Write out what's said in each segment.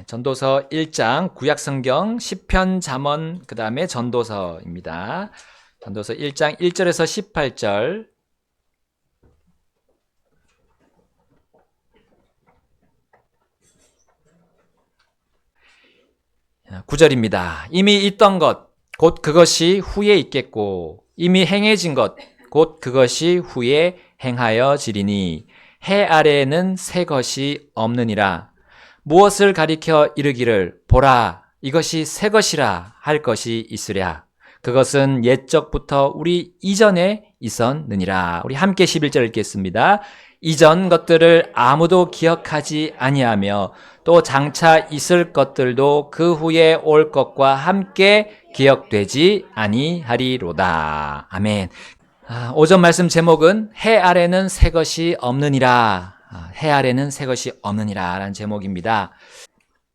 전도서 1장, 구약성경, 시편, 잠언, 그 다음에 전도서입니다. 전도서 1장 1절에서 18절. 구절입니다. 이미 있던 것, 곧 그것이 후에 있겠고, 이미 행해진 것, 곧 그것이 후에 행하여지리니, 해 아래에는 새 것이 없느니라. 무엇을 가리켜 이르기를 보라 이것이 새 것이라 할 것이 있으랴. 그것은 옛적부터 우리 이전에 있었느니라. 우리 함께 11절 읽겠습니다. 이전 것들을 아무도 기억하지 아니하며 또 장차 있을 것들도 그 후에 올 것과 함께 기억되지 아니하리로다. 아멘. 오전 말씀 제목은 해 아래는 새 것이 없느니라. 해 아래는 새 것이 없느니라 라는 제목입니다.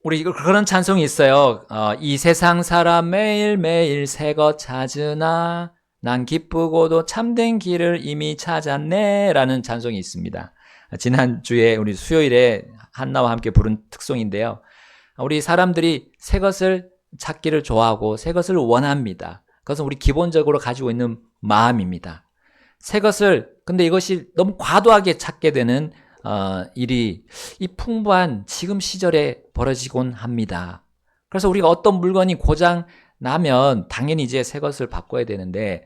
우리 그런 찬송이 있어요. 이 세상 사람 매일매일 새 것 찾으나 난 기쁘고도 참된 길을 이미 찾았네 라는 찬송이 있습니다. 지난주에 우리 수요일에 한나와 함께 부른 특송인데요. 우리 사람들이 새 것을 찾기를 좋아하고 새 것을 원합니다. 그것은 우리 기본적으로 가지고 있는 마음입니다. 새 것을, 근데 이것이 너무 과도하게 찾게 되는 일이 이 풍부한 지금 시절에 벌어지곤 합니다. 그래서 우리가 어떤 물건이 고장 나면 당연히 이제 새 것을 바꿔야 되는데,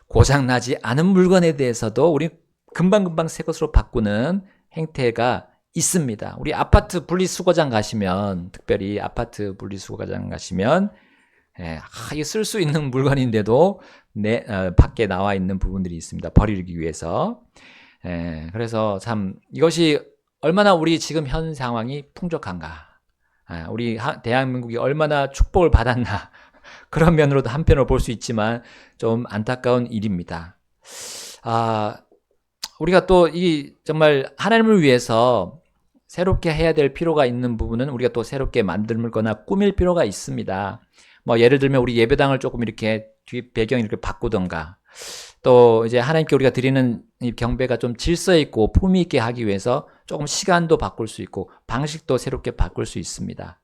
고장 나지 않은 물건에 대해서도 우리 금방금방 새 것으로 바꾸는 행태가 있습니다. 우리 아파트 분리수거장 가시면, 특별히 아파트 분리수거장 가시면 이게 쓸 수 있는 물건인데도 밖에 나와 있는 부분들이 있습니다. 버리기 위해서. 그래서 참 이것이 얼마나 우리 지금 현 상황이 풍족한가, 우리 대한민국이 얼마나 축복을 받았나, 그런 면으로도 한편으로 볼 수 있지만 좀 안타까운 일입니다. 우리가 또 정말 하나님을 위해서 새롭게 해야 될 필요가 있는 부분은 우리가 또 새롭게 만들거나 꾸밀 필요가 있습니다. 예를 들면 우리 예배당을 조금 이렇게 뒤 배경 이렇게 바꾸던가, 또 이제 하나님께 우리가 드리는 이 경배가 좀 질서 있고 품위 있게 하기 위해서 조금 시간도 바꿀 수 있고 방식도 새롭게 바꿀 수 있습니다.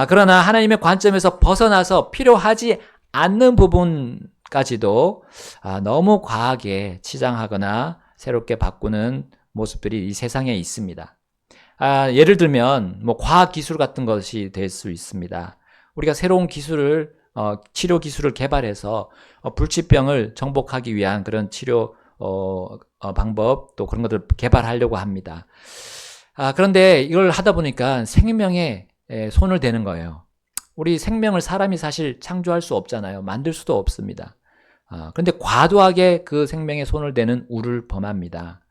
그러나 하나님의 관점에서 벗어나서 필요하지 않는 부분까지도 너무 과하게 치장하거나 새롭게 바꾸는 모습들이 이 세상에 있습니다. 예를 들면 과학 기술 같은 것이 될 수 있습니다. 우리가 새로운 기술을 치료 기술을 개발해서 불치병을 정복하기 위한 그런 치료 방법, 또 그런 것들을 개발하려고 합니다. 그런데 이걸 하다 보니까 생명에 손을 대는 거예요. 우리 생명을 사람이 사실 창조할 수 없잖아요. 만들 수도 없습니다. 그런데 과도하게 그 생명에 손을 대는 우를 범합니다.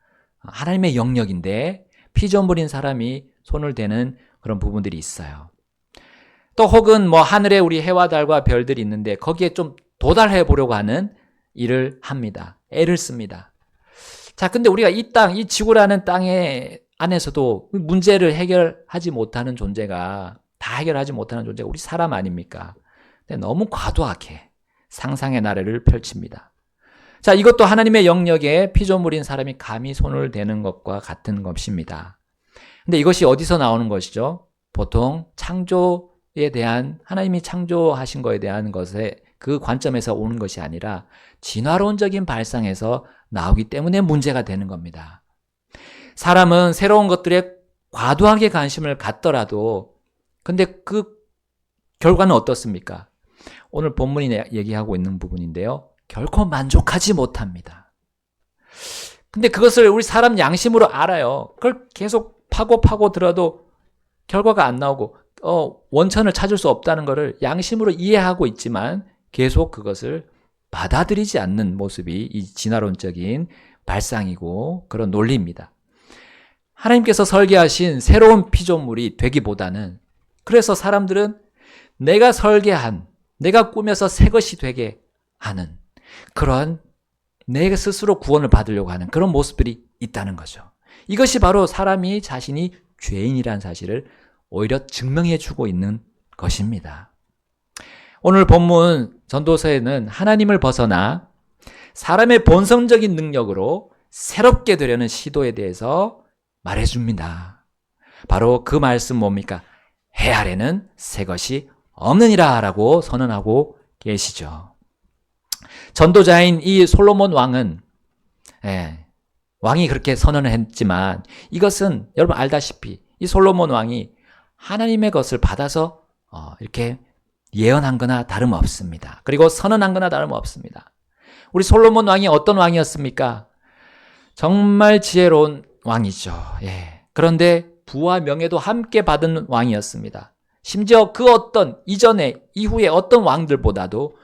하나님의 영역인데 피조물인 사람이 손을 대는 그런 부분들이 있어요. 또 혹은 하늘에 우리 해와 달과 별들이 있는데 거기에 좀 도달해 보려고 하는 일을 합니다. 애를 씁니다. 자, 근데 우리가 이 지구라는 땅에 안에서도 문제를 해결하지 못하는 존재가, 다 해결하지 못하는 존재가 우리 사람 아닙니까? 근데 너무 과도하게 상상의 나래를 펼칩니다. 자, 이것도 하나님의 영역에 피조물인 사람이 감히 손을 대는 것과 같은 것입니다. 근데 이것이 어디서 나오는 것이죠? 보통 창조에 대한, 하나님이 창조하신 것에 대한 것에 그 관점에서 오는 것이 아니라 진화론적인 발상에서 나오기 때문에 문제가 되는 겁니다. 사람은 새로운 것들에 과도하게 관심을 갖더라도, 근데 그 결과는 어떻습니까? 오늘 본문이 얘기하고 있는 부분인데요. 결코 만족하지 못합니다. 근데 그것을 우리 사람 양심으로 알아요. 그걸 계속 파고 들어도 결과가 안 나오고, 원천을 찾을 수 없다는 것을 양심으로 이해하고 있지만 계속 그것을 받아들이지 않는 모습이 이 진화론적인 발상이고 그런 논리입니다. 하나님께서 설계하신 새로운 피조물이 되기보다는, 그래서 사람들은 내가 설계한, 내가 꾸며서 새 것이 되게 하는 그런, 내 스스로 구원을 받으려고 하는 그런 모습들이 있다는 거죠. 이것이 바로 사람이 자신이 죄인이라는 사실을 오히려 증명해 주고 있는 것입니다. 오늘 본문 전도서에는 하나님을 벗어나 사람의 본성적인 능력으로 새롭게 되려는 시도에 대해서 말해줍니다. 바로 그 말씀 뭡니까? 해 아래는 새 것이 없느니라 라고 선언하고 계시죠. 전도자인 이 솔로몬 왕은 왕이 그렇게 선언을 했지만 이것은 여러분 알다시피 이 솔로몬 왕이 하나님의 것을 받아서 이렇게 예언한 거나 다름없습니다. 그리고 선언한 거나 다름없습니다. 우리 솔로몬 왕이 어떤 왕이었습니까? 정말 지혜로운 왕이죠. 그런데 부와 명예도 함께 받은 왕이었습니다. 심지어 그 어떤 이전에 이후에 어떤 왕들보다도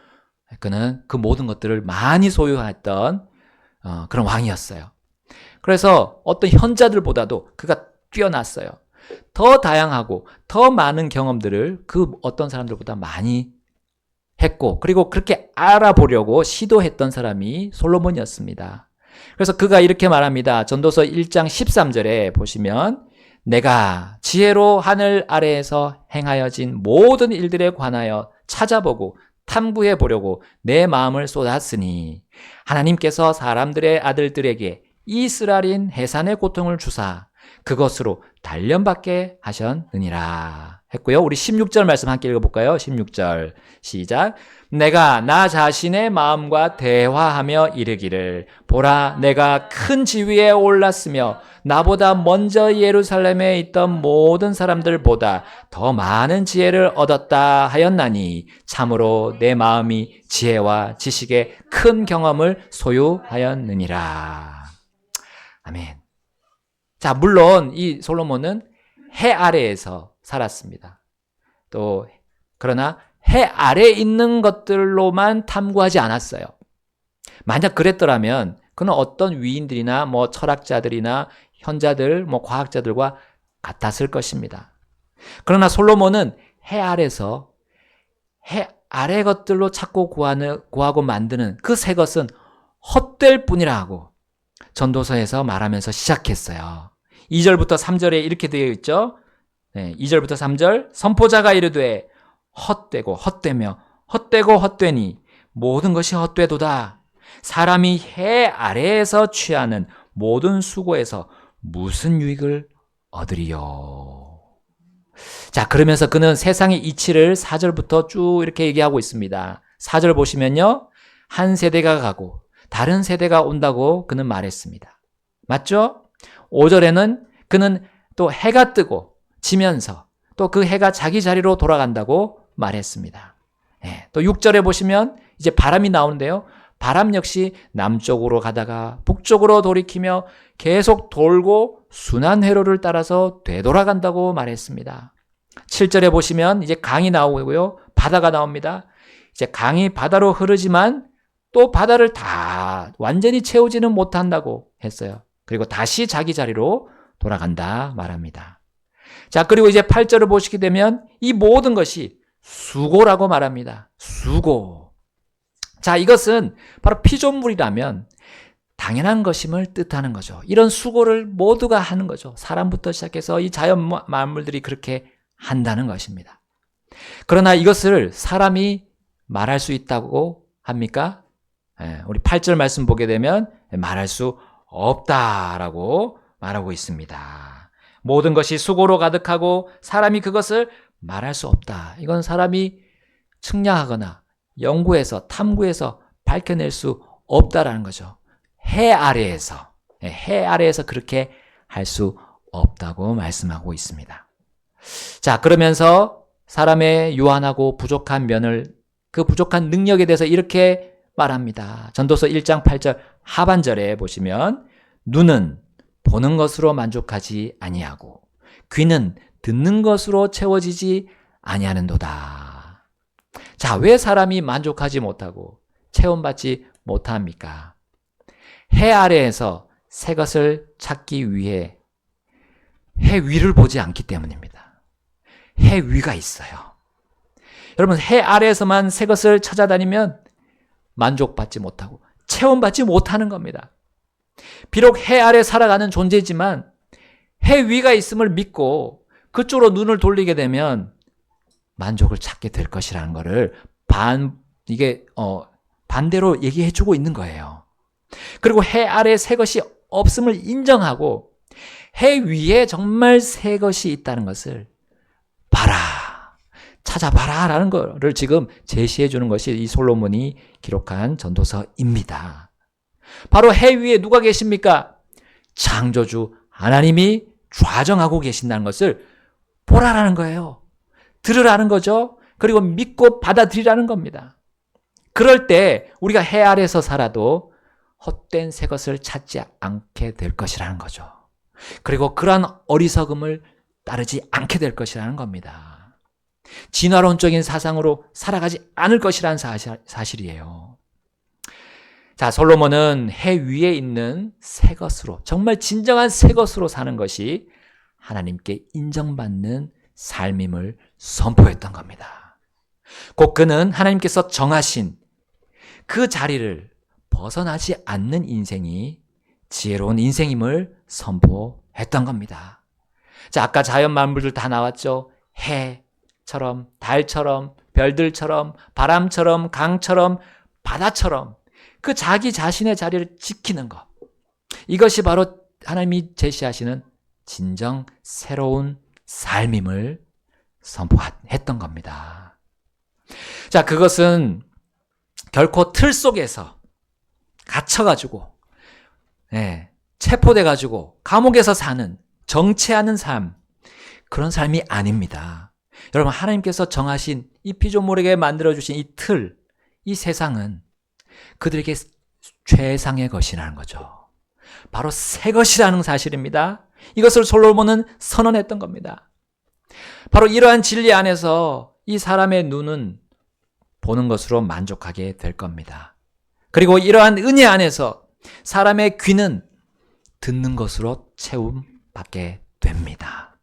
그는 그 모든 것들을 많이 소유했던 그런 왕이었어요. 그래서 어떤 현자들보다도 그가 뛰어났어요. 더 다양하고 더 많은 경험들을 그 어떤 사람들보다 많이 했고, 그리고 그렇게 알아보려고 시도했던 사람이 솔로몬이었습니다. 그래서 그가 이렇게 말합니다. 전도서 1장 13절에 보시면 내가 지혜로 하늘 아래에서 행하여진 모든 일들에 관하여 찾아보고 탐구해 보려고 내 마음을 쏟았으니 하나님께서 사람들의 아들들에게 이스라엘인 해산의 고통을 주사 그것으로 단련받게 하셨느니라 했고요. 우리 16절 말씀 함께 읽어볼까요? 16절 시작. 내가 나 자신의 마음과 대화하며 이르기를 보라 내가 큰 지위에 올랐으며 나보다 먼저 예루살렘에 있던 모든 사람들보다 더 많은 지혜를 얻었다 하였나니 참으로 내 마음이 지혜와 지식의 큰 경험을 소유하였느니라. 아멘. 자, 물론 이 솔로몬은 해 아래에서 살았습니다. 또 그러나 해 아래에 있는 것들로만 탐구하지 않았어요. 만약 그랬더라면 그는 어떤 위인들이나 철학자들이나 현자들, 과학자들과 같았을 것입니다. 그러나 솔로몬은 해 아래서 해 아래 것들로 찾고 구하고 만드는 그 새 것은 헛될 뿐이라고 전도서에서 말하면서 시작했어요. 2절부터 3절에 이렇게 되어 있죠. 2절부터 3절 선포자가 이르되 헛되고 헛되며 헛되고 헛되니 모든 것이 헛되도다. 사람이 해 아래에서 취하는 모든 수고에서 무슨 유익을 얻으리요. 자, 그러면서 그는 세상의 이치를 4절부터 쭉 이렇게 얘기하고 있습니다. 4절 보시면요. 한 세대가 가고 다른 세대가 온다고 그는 말했습니다. 맞죠? 5절에는 그는 또 해가 뜨고 지면서 또 그 해가 자기 자리로 돌아간다고 말했습니다. 또 6절에 보시면 이제 바람이 나오는데요. 바람 역시 남쪽으로 가다가 북쪽으로 돌이키며 계속 돌고 순환 회로를 따라서 되돌아간다고 말했습니다. 7절에 보시면 이제 강이 나오고요. 바다가 나옵니다. 이제 강이 바다로 흐르지만 또 바다를 다 완전히 채우지는 못한다고 했어요. 그리고 다시 자기 자리로 돌아간다 말합니다. 자, 그리고 이제 8절을 보시게 되면 이 모든 것이 수고라고 말합니다. 수고. 자, 이것은 바로 피조물이라면 당연한 것임을 뜻하는 거죠. 이런 수고를 모두가 하는 거죠. 사람부터 시작해서 이 자연 만물들이 그렇게 한다는 것입니다. 그러나 이것을 사람이 말할 수 있다고 합니까? 우리 8절 말씀 보게 되면 말할 수 없다라고 말하고 있습니다. 모든 것이 수고로 가득하고 사람이 그것을 말할 수 없다. 이건 사람이 측량하거나 연구해서 탐구해서 밝혀낼 수 없다라는 거죠. 해 아래에서 그렇게 할 수 없다고 말씀하고 있습니다. 자, 그러면서 사람의 유한하고 부족한 면을, 그 부족한 능력에 대해서 이렇게 말합니다. 전도서 1장 8절 하반절에 보시면 눈은 보는 것으로 만족하지 아니하고 귀는 듣는 것으로 채워지지 아니하는도다. 자, 왜 사람이 만족하지 못하고 체험받지 못합니까? 해 아래에서 새 것을 찾기 위해 해 위를 보지 않기 때문입니다. 해 위가 있어요. 여러분, 해 아래에서만 새 것을 찾아다니면 만족받지 못하고 체험받지 못하는 겁니다. 비록 해 아래 살아가는 존재지만 해 위가 있음을 믿고 그쪽으로 눈을 돌리게 되면 만족을 찾게 될 것이라는 것을 반대로 얘기해주고 있는 거예요. 그리고 해 아래 새 것이 없음을 인정하고 해 위에 정말 새 것이 있다는 것을 봐라, 찾아봐라 라는 거를 지금 제시해 주는 것이 이 솔로몬이 기록한 전도서입니다. 바로 해 위에 누가 계십니까? 창조주 하나님이 좌정하고 계신다는 것을 보라라는 거예요. 들으라는 거죠. 그리고 믿고 받아들이라는 겁니다. 그럴 때 우리가 해 아래서 살아도 헛된 새 것을 찾지 않게 될 것이라는 거죠. 그리고 그러한 어리석음을 따르지 않게 될 것이라는 겁니다. 진화론적인 사상으로 살아가지 않을 것이라는 사실이에요. 자, 솔로몬은 해 위에 있는 새 것으로, 정말 진정한 새 것으로 사는 것이 하나님께 인정받는 삶임을 선포했던 겁니다. 곧 그는 하나님께서 정하신 그 자리를 벗어나지 않는 인생이 지혜로운 인생임을 선포했던 겁니다. 자, 아까 자연 만물들 다 나왔죠. 해처럼, 달처럼, 별들처럼, 바람처럼, 강처럼, 바다처럼 그 자기 자신의 자리를 지키는 것. 이것이 바로 하나님이 제시하시는 진정 새로운 삶임을 선포했던 겁니다. 자, 그것은 결코 틀 속에서 갇혀가지고, 체포돼가지고, 감옥에서 사는, 정체하는 삶, 그런 삶이 아닙니다. 여러분, 하나님께서 정하신 이 피조물에게 만들어주신 이 틀, 이 세상은 그들에게 최상의 것이라는 거죠. 바로 새 것이라는 사실입니다. 이것을 솔로몬은 선언했던 겁니다. 바로 이러한 진리 안에서 이 사람의 눈은 보는 것으로 만족하게 될 겁니다. 그리고 이러한 은혜 안에서 사람의 귀는 듣는 것으로 채움받게 됩니다.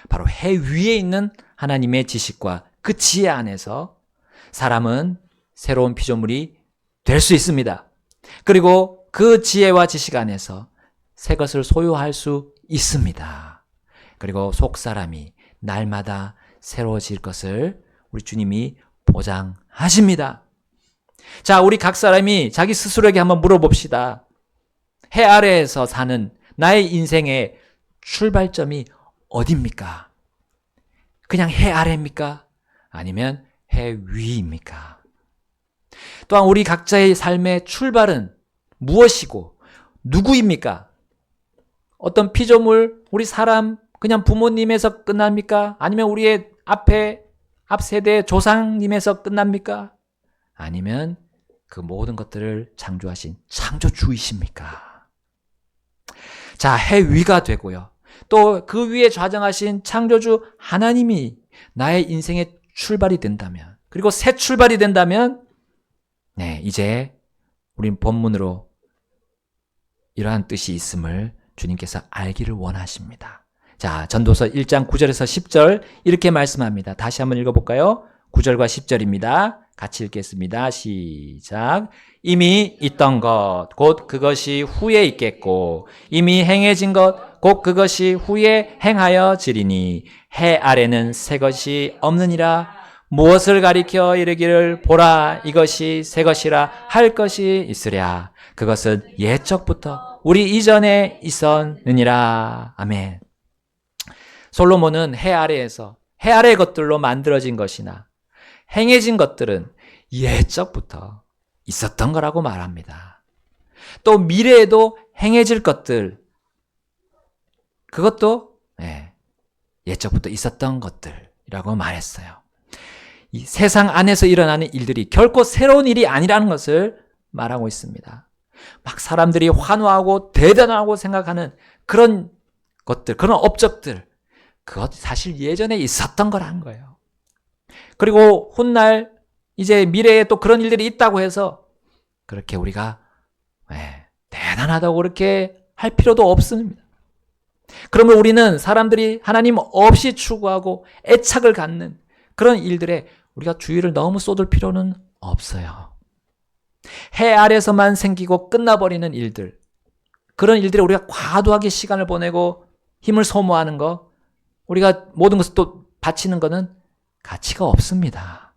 바로 해 위에 있는 하나님의 지식과 그 지혜 안에서 사람은 새로운 피조물이 될 수 있습니다. 그리고 그 지혜와 지식 안에서 새 것을 소유할 수 있습니다. 그리고 속사람이 날마다 새로워질 것을 우리 주님이 보장하십니다. 자, 우리 각 사람이 자기 스스로에게 한번 물어봅시다. 해 아래에서 사는 나의 인생의 출발점이 어디입니까? 그냥 해 아래입니까? 아니면 해 위입니까? 또한 우리 각자의 삶의 출발은 무엇이고 누구입니까? 어떤 피조물, 우리 사람, 그냥 부모님에서 끝납니까? 아니면 우리의 앞 세대 조상님에서 끝납니까? 아니면 그 모든 것들을 창조하신 창조주이십니까? 자, 해 위가 되고요. 또 그 위에 좌정하신 창조주 하나님이 나의 인생의 출발이 된다면, 그리고 새 출발이 된다면, 이제 우린 본문으로 이러한 뜻이 있음을 주님께서 알기를 원하십니다. 자, 전도서 1장 9절에서 10절 이렇게 말씀합니다. 다시 한번 읽어볼까요? 9절과 10절입니다. 같이 읽겠습니다. 시작. 이미 있던 것, 곧 그것이 후에 있겠고, 이미 행해진 것, 곧 그것이 후에 행하여지리니, 해 아래는 새 것이 없느니라. 무엇을 가리켜 이르기를 보라, 이것이 새 것이라 할 것이 있으랴. 그것은 옛적부터 우리 이전에 있었느니라. 아멘. 솔로몬은 해 아래에서, 해 아래의 것들로 만들어진 것이나 행해진 것들은 옛적부터 있었던 거라고 말합니다. 또 미래에도 행해질 것들, 그것도 옛적부터 있었던 것들이라고 말했어요. 이 세상 안에서 일어나는 일들이 결코 새로운 일이 아니라는 것을 말하고 있습니다. 막 사람들이 환호하고 대단하고 생각하는 그런 것들, 그런 업적들, 그것 사실 예전에 있었던 거라는 거예요. 그리고 훗날 이제 미래에 또 그런 일들이 있다고 해서 그렇게 우리가 대단하다고 그렇게 할 필요도 없습니다. 그러면 우리는 사람들이 하나님 없이 추구하고 애착을 갖는 그런 일들에 우리가 주의를 너무 쏟을 필요는 없어요. 해 아래서만 생기고 끝나버리는 일들, 그런 일들에 우리가 과도하게 시간을 보내고 힘을 소모하는 거, 우리가 모든 것을 또 바치는 것은 가치가 없습니다.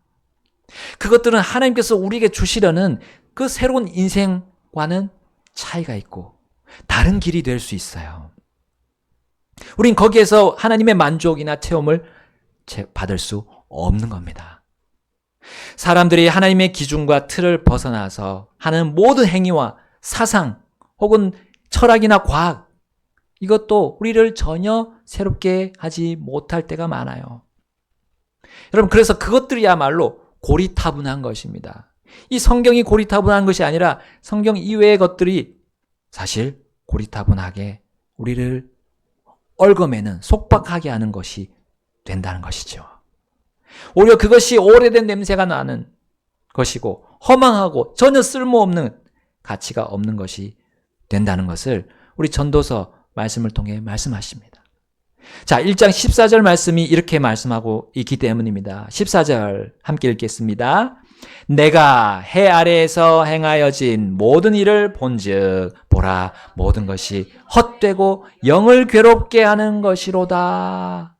그것들은 하나님께서 우리에게 주시려는 그 새로운 인생과는 차이가 있고 다른 길이 될 수 있어요. 우린 거기에서 하나님의 만족이나 체험을 받을 수 없는 겁니다. 사람들이 하나님의 기준과 틀을 벗어나서 하는 모든 행위와 사상 혹은 철학이나 과학, 이것도 우리를 전혀 새롭게 하지 못할 때가 많아요. 여러분, 그래서 그것들이야말로 고리타분한 것입니다. 이 성경이 고리타분한 것이 아니라 성경 이외의 것들이 사실 고리타분하게 우리를 얽어매는, 속박하게 하는 것이 된다는 것이죠. 오히려 그것이 오래된 냄새가 나는 것이고 허망하고 전혀 쓸모없는, 가치가 없는 것이 된다는 것을 우리 전도서 말씀을 통해 말씀하십니다. 자, 1장 14절 말씀이 이렇게 말씀하고 있기 때문입니다. 14절 함께 읽겠습니다. 내가 해 아래에서 행하여진 모든 일을 본즉 보라, 모든 것이 헛되고 영을 괴롭게 하는 것이로다.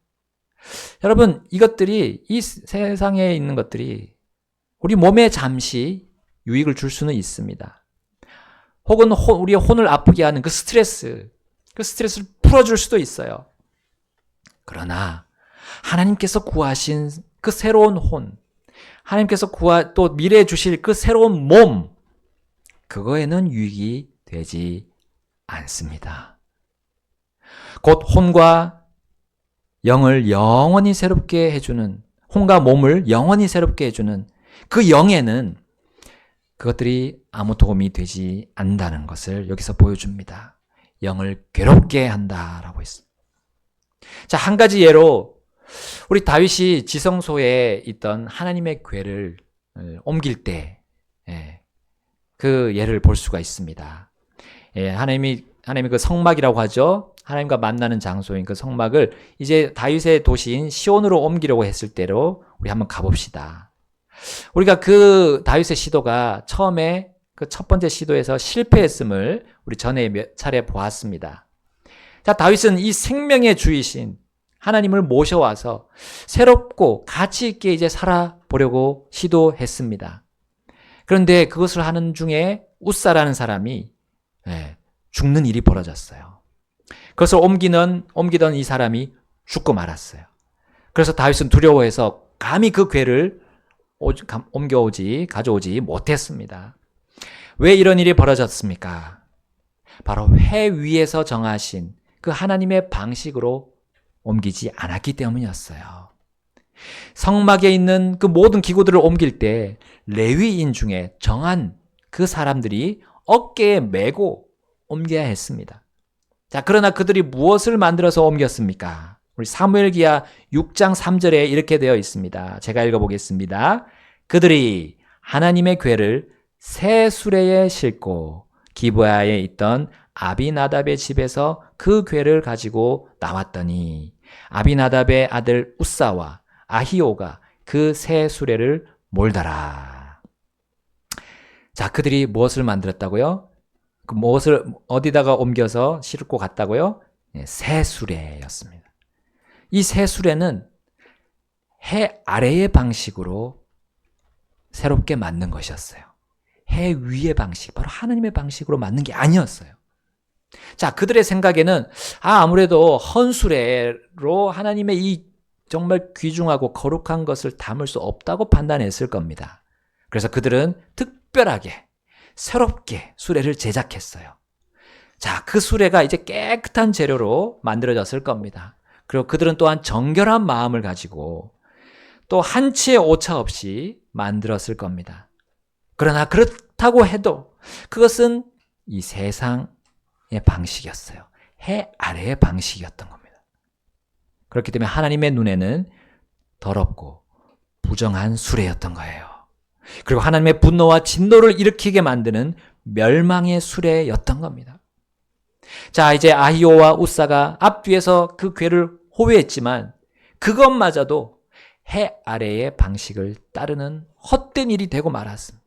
여러분, 이것들이, 이 세상에 있는 것들이 우리 몸에 잠시 유익을 줄 수는 있습니다. 혹은 우리의 혼을 아프게 하는 그 스트레스를 풀어줄 수도 있어요. 그러나 하나님께서 구하신 그 새로운 혼, 하나님께서 또 미래에 주실 그 새로운 몸, 그거에는 유익이 되지 않습니다. 곧 혼과 영을 영원히 새롭게 해주는, 혼과 몸을 영원히 새롭게 해주는 그 영에는 그것들이 아무 도움이 되지 않는다는 것을 여기서 보여줍니다. 영을 괴롭게 한다라고 했습니다. 자, 한 가지 예로 우리 다윗이 지성소에 있던 하나님의 궤를 옮길 때 그 예를 볼 수가 있습니다. 하나님의 그 성막이라고 하죠. 하나님과 만나는 장소인 그 성막을 이제 다윗의 도시인 시온으로 옮기려고 했을 때로 우리 한번 가봅시다. 우리가 그 다윗의 시도가 처음에 그 첫 번째 시도에서 실패했음을 우리 전에 몇 차례 보았습니다. 자, 다윗은 이 생명의 주이신 하나님을 모셔와서 새롭고 가치 있게 이제 살아보려고 시도했습니다. 그런데 그것을 하는 중에 웃사라는 사람이 죽는 일이 벌어졌어요. 그것을 옮기던 이 사람이 죽고 말았어요. 그래서 다윗은 두려워해서 감히 그 궤를 가져오지 못했습니다. 왜 이런 일이 벌어졌습니까? 바로 해 위에서 정하신 그 하나님의 방식으로 옮기지 않았기 때문이었어요. 성막에 있는 그 모든 기구들을 옮길 때 레위인 중에 정한 그 사람들이 어깨에 메고 옮겨야 했습니다. 자, 그러나 그들이 무엇을 만들어서 옮겼습니까? 우리 사무엘기하 6장 3절에 이렇게 되어 있습니다. 제가 읽어보겠습니다. 그들이 하나님의 궤를 새 수레에 싣고 기브야에 있던 아비나답의 집에서 그 궤를 가지고 나왔더니 아비나답의 아들 웃사와 아히오가 그 새 수레를 몰더라. 자, 그들이 무엇을 만들었다고요? 그 무엇을 어디다가 옮겨서 싣고 갔다고요? 새 수레였습니다. 이 새 수레는 해 아래의 방식으로 새롭게 만든 것이었어요. 해 위의 방식, 바로 하나님의 방식으로 만든 게 아니었어요. 자, 그들의 생각에는 아무래도 헌수레로 하나님의 이 정말 귀중하고 거룩한 것을 담을 수 없다고 판단했을 겁니다. 그래서 그들은 특별하게 새롭게 수레를 제작했어요. 자, 그 수레가 이제 깨끗한 재료로 만들어졌을 겁니다. 그리고 그들은 또한 정결한 마음을 가지고 또 한치의 오차 없이 만들었을 겁니다. 그러나 그렇다고 해도 그것은 이 세상의 방식이었어요. 해 아래의 방식이었던 겁니다. 그렇기 때문에 하나님의 눈에는 더럽고 부정한 수레였던 거예요. 그리고 하나님의 분노와 진노를 일으키게 만드는 멸망의 수레였던 겁니다. 자, 이제 아히오와 웃사가 앞뒤에서 그 궤를 호위했지만 그것마저도 해 아래의 방식을 따르는 헛된 일이 되고 말았습니다.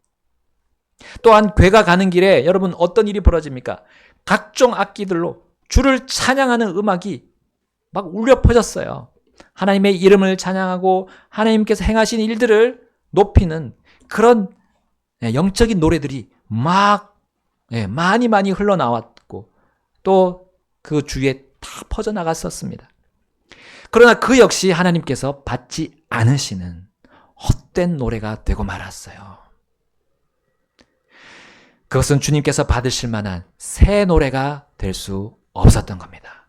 또한 궤가 가는 길에 여러분 어떤 일이 벌어집니까? 각종 악기들로 주를 찬양하는 음악이 막 울려 퍼졌어요. 하나님의 이름을 찬양하고 하나님께서 행하신 일들을 높이는 그런 영적인 노래들이 막 많이 흘러나왔고 또 그 주위에 다 퍼져나갔었습니다. 그러나 그 역시 하나님께서 받지 않으시는 헛된 노래가 되고 말았어요. 그것은 주님께서 받으실 만한 새 노래가 될 수 없었던 겁니다.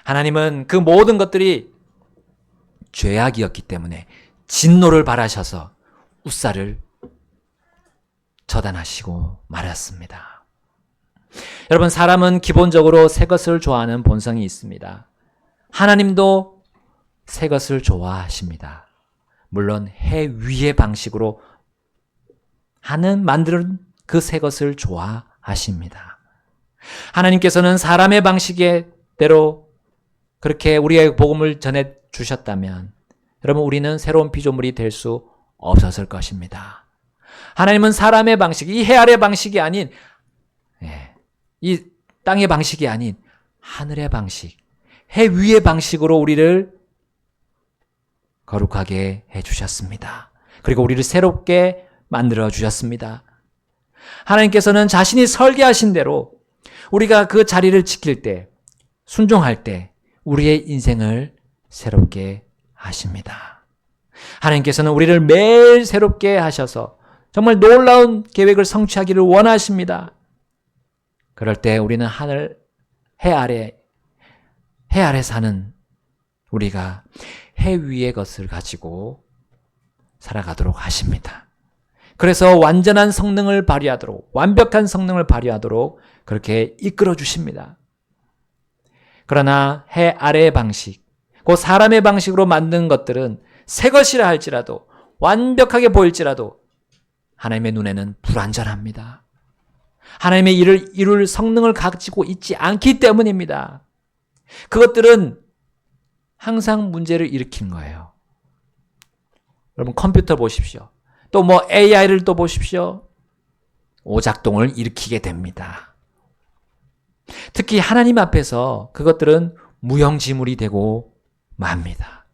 하나님은 그 모든 것들이 죄악이었기 때문에 진노를 발하셔서 웃사를 처단하시고 말았습니다. 여러분, 사람은 기본적으로 새 것을 좋아하는 본성이 있습니다. 하나님도 새 것을 좋아하십니다. 물론 해 위의 방식으로 만드는 그 새 것을 좋아하십니다. 하나님께서는 사람의 방식대로 그렇게 우리의 복음을 전해 주셨다면 여러분, 우리는 새로운 피조물이 될 수 없었을 것입니다. 하나님은 사람의 방식, 이 해 아래 방식이 아닌, 이 땅의 방식이 아닌 하늘의 방식, 해 위의 방식으로 우리를 거룩하게 해주셨습니다. 그리고 우리를 새롭게 만들어 주셨습니다. 하나님께서는 자신이 설계하신 대로 우리가 그 자리를 지킬 때, 순종할 때 우리의 인생을 새롭게 하십니다. 하나님께서는 우리를 매일 새롭게 하셔서 정말 놀라운 계획을 성취하기를 원하십니다. 그럴 때 우리는 해 아래 사는 우리가 해 위의 것을 가지고 살아가도록 하십니다. 그래서 완전한 성능을 발휘하도록, 완벽한 성능을 발휘하도록 그렇게 이끌어 주십니다. 그러나 해 아래의 방식, 그 사람의 방식으로 만든 것들은 새 것이라 할지라도, 완벽하게 보일지라도 하나님의 눈에는 불완전합니다. 하나님의 일을 이룰 성능을 가지고 있지 않기 때문입니다. 그것들은 항상 문제를 일으킨 거예요. 여러분, 컴퓨터 보십시오. 또 AI를 또 보십시오. 오작동을 일으키게 됩니다. 특히 하나님 앞에서 그것들은 무용지물이 되고 맙니다.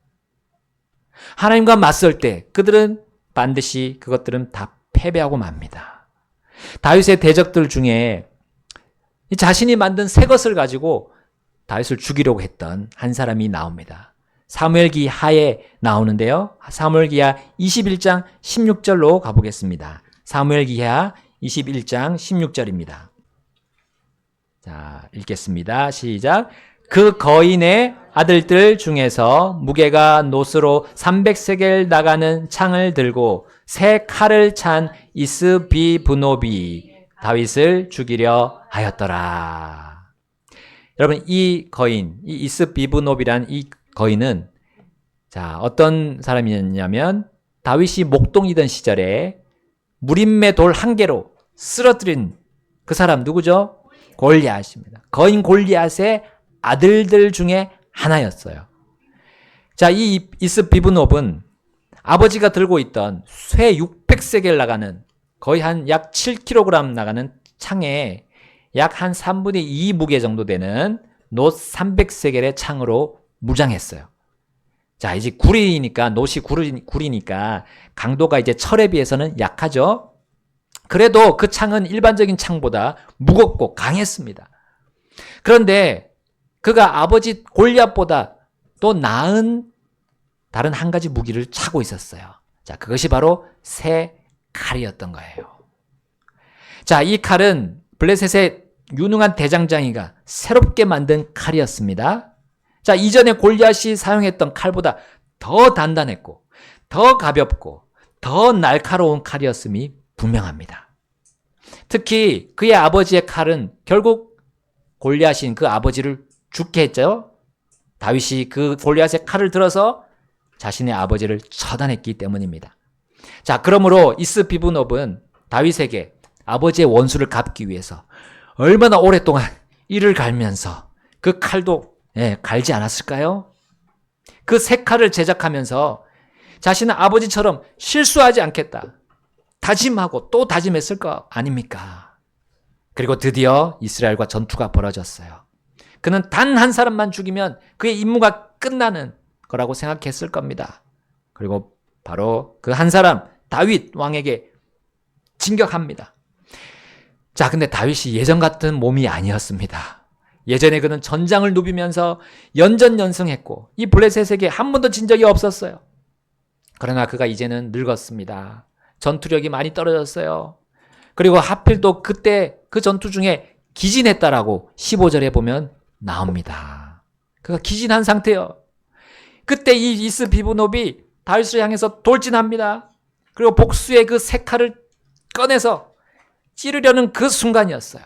하나님과 맞설 때 그들은 반드시 그것들은 다 패배하고 맙니다. 다윗의 대적들 중에 자신이 만든 새 것을 가지고 다윗을 죽이려고 했던 한 사람이 나옵니다. 사무엘기 하에 나오는데요. 사무엘기하 21장 16절로 가보겠습니다. 사무엘기하 21장 16절입니다. 자, 읽겠습니다. 시작. 그 거인의 아들들 중에서 무게가 노스로 300세겔 나가는 창을 들고 새 칼을 찬 이스비브노비 다윗을 죽이려 하였더라. 여러분, 이 거인, 이 이스비브노비란 이 거인은 어떤 사람이었냐면 다윗이 목동이던 시절에 무림의 돌 한 개로 쓰러뜨린 그 사람 누구죠? 골리앗입니다. 거인 골리앗의 아들들 중에 하나였어요. 이 이스비브노브는 아버지가 들고 있던 쇠 600세겔 나가는 거의 한 약 7kg 나가는 창에 약 한 3분의 2 무게 정도 되는 놋 300세겔의 창으로 무장했어요. 이제 놋이 구리니까 강도가 이제 철에 비해서는 약하죠. 그래도 그 창은 일반적인 창보다 무겁고 강했습니다. 그런데 그가 아버지 골리앗보다 또 나은 다른 한 가지 무기를 차고 있었어요. 그것이 바로 새 칼이었던 거예요. 이 칼은 블레셋의 유능한 대장장이가 새롭게 만든 칼이었습니다. 이전에 골리앗이 사용했던 칼보다 더 단단했고, 더 가볍고, 더 날카로운 칼이었음이 분명합니다. 특히 그의 아버지의 칼은 결국 골리앗인 그 아버지를 죽게 했죠. 다윗이 그 골리앗의 칼을 들어서 자신의 아버지를 처단했기 때문입니다. 그러므로 이스비브노브는 다윗에게 아버지의 원수를 갚기 위해서 얼마나 오랫동안 이를 갈면서 그 칼도 갈지 않았을까요? 그 새 칼을 제작하면서 자신은 아버지처럼 실수하지 않겠다 다짐하고 또 다짐했을 거 아닙니까? 그리고 드디어 이스라엘과 전투가 벌어졌어요. 그는 단 한 사람만 죽이면 그의 임무가 끝나는 거라고 생각했을 겁니다. 그리고 바로 그 한 사람 다윗 왕에게 진격합니다. 근데 다윗이 예전 같은 몸이 아니었습니다. 예전에 그는 전장을 누비면서 연전연승했고 이 블레셋에게 한 번도 진 적이 없었어요. 그러나 그가 이제는 늙었습니다. 전투력이 많이 떨어졌어요. 그리고 하필 또 그때 그 전투 중에 기진했다라고 15절에 보면 나옵니다. 그가 기진한 상태예요. 그때 이 이스비브노비 다윗을 향해서 돌진합니다. 그리고 복수의 그 새 칼을 꺼내서 찌르려는 그 순간이었어요.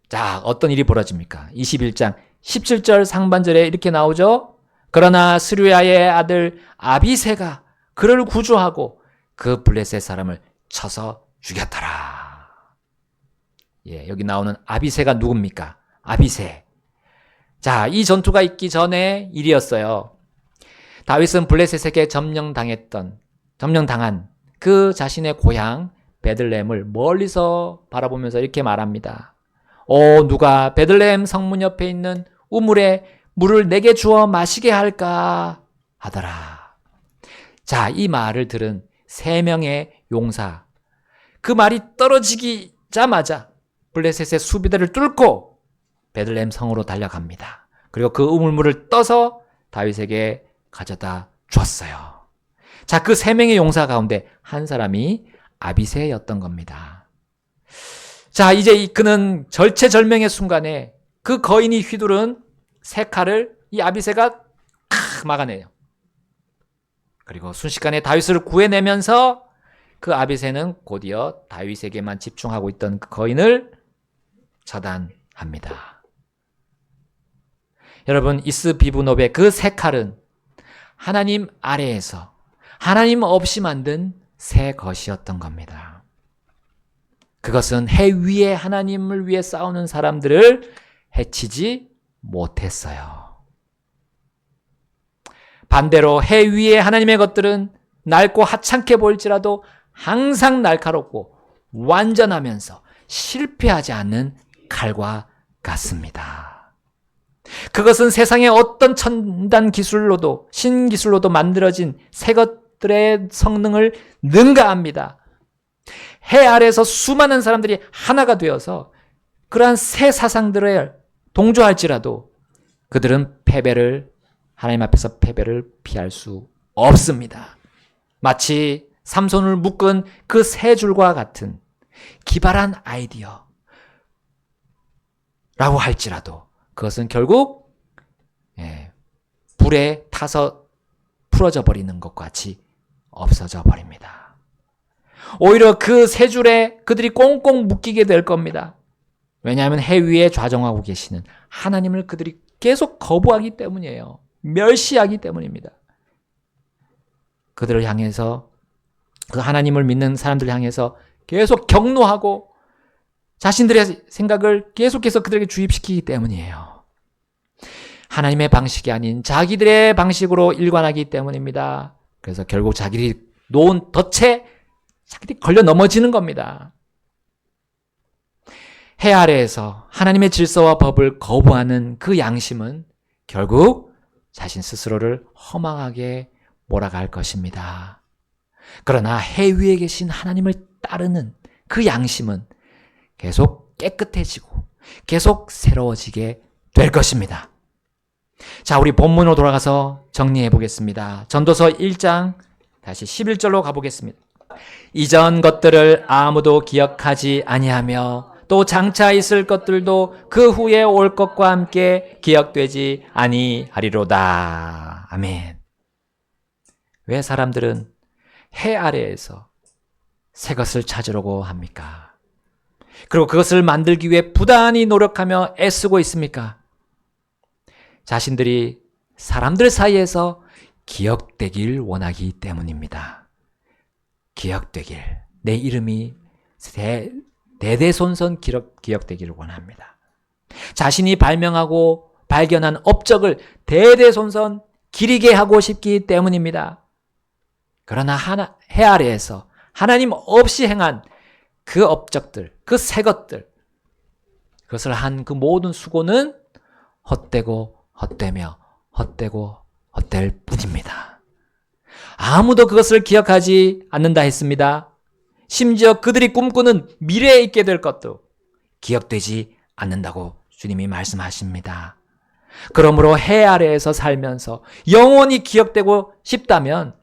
자, 어떤 일이 벌어집니까? 21장 17절 상반절에 이렇게 나오죠. 그러나 스루야의 아들 아비새가 그를 구조하고 그 블레셋 사람을 쳐서 죽였더라. 예, 여기 나오는 아비새가 누굽니까? 아비새. 자, 이 전투가 있기 전에 일이었어요. 다윗은 블레셋에게 점령당한 그 자신의 고향 베들레헴을 멀리서 바라보면서 이렇게 말합니다. 누가 베들레헴 성문 옆에 있는 우물에 물을 내게 주어 마시게 할까 하더라. 자, 이 말을 들은 3명의 용사, 그 말이 떨어지기자마자 블레셋의 수비대를 뚫고 베들레헴 성으로 달려갑니다. 그리고 그 우물물을 떠서 다윗에게 가져다 줬어요. 자, 그 3명의 용사 가운데 한 사람이 아비새였던 겁니다. 자, 이제 그는 절체절명의 순간에 그 거인이 휘두른 새 칼을 이 아비새가 막아내요. 그리고 순식간에 다윗을 구해내면서 그 아비새는 곧이어 다윗에게만 집중하고 있던 그 거인을 처단합니다. 여러분, 이스비브노의 그 새 칼은 하나님 아래에서 하나님 없이 만든 새 것이었던 겁니다. 그것은 해 위에 하나님을 위해 싸우는 사람들을 해치지 못했어요. 반대로 해 위에 하나님의 것들은 낡고 하찮게 보일지라도 항상 날카롭고 완전하면서 실패하지 않는 칼과 같습니다. 그것은 세상의 어떤 첨단 기술로도 신기술로도 만들어진 새 것들의 성능을 능가합니다. 해 아래에서 수많은 사람들이 하나가 되어서 그러한 새 사상들에 동조할지라도 그들은 하나님 앞에서 패배를 피할 수 없습니다. 마치 삼손을 묶은 그 세 줄과 같은 기발한 아이디어라고 할지라도 그것은 결국 불에 타서 풀어져 버리는 것과 같이 없어져 버립니다. 오히려 그 세 줄에 그들이 꽁꽁 묶이게 될 겁니다. 왜냐하면 해 위에 좌정하고 계시는 하나님을 그들이 계속 거부하기 때문이에요. 멸시하기 때문입니다. 그들을 향해서, 그 하나님을 믿는 사람들을 향해서 계속 경노하고 자신들의 생각을 계속해서 그들에게 주입시키기 때문이에요. 하나님의 방식이 아닌 자기들의 방식으로 일관하기 때문입니다. 그래서 결국 자기들이 놓은 덫에 자기들이 걸려 넘어지는 겁니다. 해 아래에서 하나님의 질서와 법을 거부하는 그 양심은 결국 자신 스스로를 허망하게 몰아갈 것입니다. 그러나 해 위에 계신 하나님을 따르는 그 양심은 계속 깨끗해지고 계속 새로워지게 될 것입니다. 자, 우리 본문으로 돌아가서 정리해 보겠습니다. 전도서 1장 다시 11절로 가보겠습니다. 이전 것들을 아무도 기억하지 아니하며 또 장차 있을 것들도 그 후에 올 것과 함께 기억되지 아니하리로다. 아멘. 왜 사람들은 해 아래에서 새 것을 찾으려고 합니까? 그리고 그것을 만들기 위해 부단히 노력하며 애쓰고 있습니까? 자신들이 사람들 사이에서 기억되길 원하기 때문입니다. 기억되길, 내 이름이 대대손손 기억되기를 원합니다. 자신이 발명하고 발견한 업적을 대대손손 기리게 하고 싶기 때문입니다. 그러나 해 아래에서 하나님 없이 행한 그 업적들, 그 새 것들, 그것을 한 그 모든 수고는 헛되고 헛되며 헛되고 헛될 뿐입니다. 아무도 그것을 기억하지 않는다 했습니다. 심지어 그들이 꿈꾸는 미래에 있게 될 것도 기억되지 않는다고 주님이 말씀하십니다. 그러므로 해 아래에서 살면서 영원히 기억되고 싶다면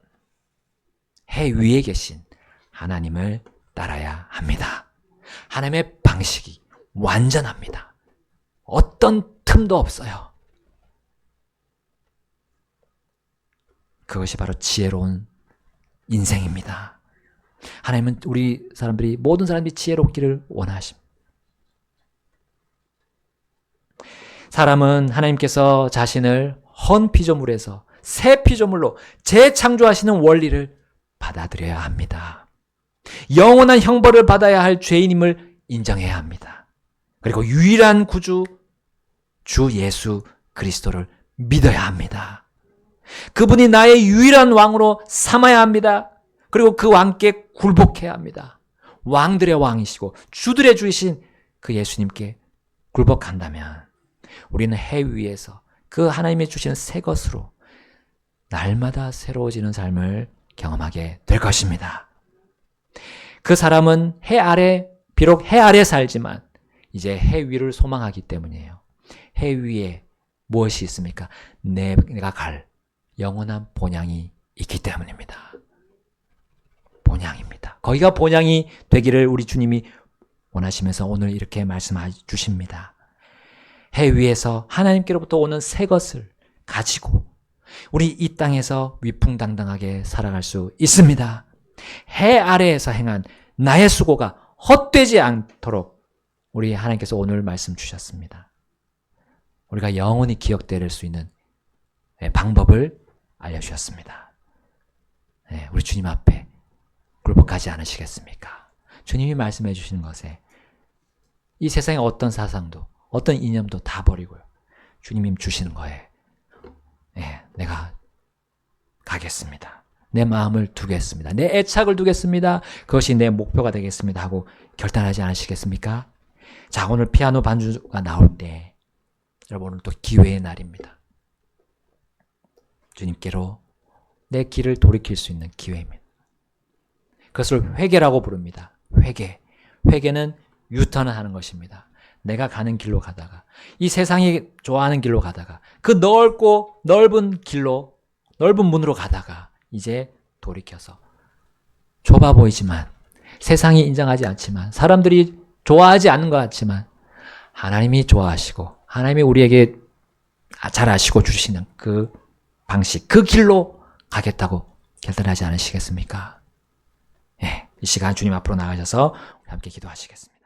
해 위에 계신 하나님을 따라야 합니다. 하나님의 방식이 완전합니다. 어떤 틈도 없어요. 그것이 바로 지혜로운 인생입니다. 하나님은 우리 사람들이, 모든 사람들이 지혜롭기를 원하십니다. 사람은 하나님께서 자신을 헌 피조물에서 새 피조물로 재창조하시는 원리를 받아들여야 합니다. 영원한 형벌을 받아야 할 죄인임을 인정해야 합니다. 그리고 유일한 구주, 주 예수 그리스도를 믿어야 합니다. 그분이 나의 유일한 왕으로 삼아야 합니다. 그리고 그 왕께 굴복해야 합니다. 왕들의 왕이시고 주들의 주이신 그 예수님께 굴복한다면 우리는 해 위에서 그 하나님이 주시는 새 것으로 날마다 새로워지는 삶을 경험하게 될 것입니다. 그 사람은 해 아래, 비록 해 아래 살지만 이제 해 위를 소망하기 때문이에요. 해 위에 무엇이 있습니까? 내가 갈 영원한 본향이 있기 때문입니다. 본향입니다. 거기가 본향이 되기를 우리 주님이 원하시면서 오늘 이렇게 말씀해 주십니다. 해 위에서 하나님께로부터 오는 새 것을 가지고 우리 이 땅에서 위풍당당하게 살아갈 수 있습니다. 해 아래에서 행한 나의 수고가 헛되지 않도록 우리 하나님께서 오늘 말씀 주셨습니다. 우리가 영원히 기억될 수 있는 방법을 알려주셨습니다. 우리 주님 앞에 굴복하지 않으시겠습니까? 주님이 말씀해 주시는 것에 이 세상의 어떤 사상도 어떤 이념도 다 버리고요. 주님이 주시는 거에 내가 가겠습니다. 내 마음을 두겠습니다. 내 애착을 두겠습니다. 그것이 내 목표가 되겠습니다 하고 결단하지 않으시겠습니까? 자, 오늘 피아노 반주가 나올 때 여러분 오늘 또 기회의 날입니다. 주님께로 내 길을 돌이킬 수 있는 기회입니다. 그것을 회개라고 부릅니다. 회개. 회개는 유턴을 하는 것입니다. 내가 가는 길로 가다가 이 세상이 좋아하는 길로 가다가 그 넓고 넓은 길로 넓은 문으로 가다가 이제 돌이켜서 좁아 보이지만 세상이 인정하지 않지만 사람들이 좋아하지 않는 것 같지만 하나님이 좋아하시고 하나님이 우리에게 잘 아시고 주시는 그 방식, 그 길로 가겠다고 결단하지 않으시겠습니까? 이 시간 주님 앞으로 나가셔서 함께 기도하시겠습니다.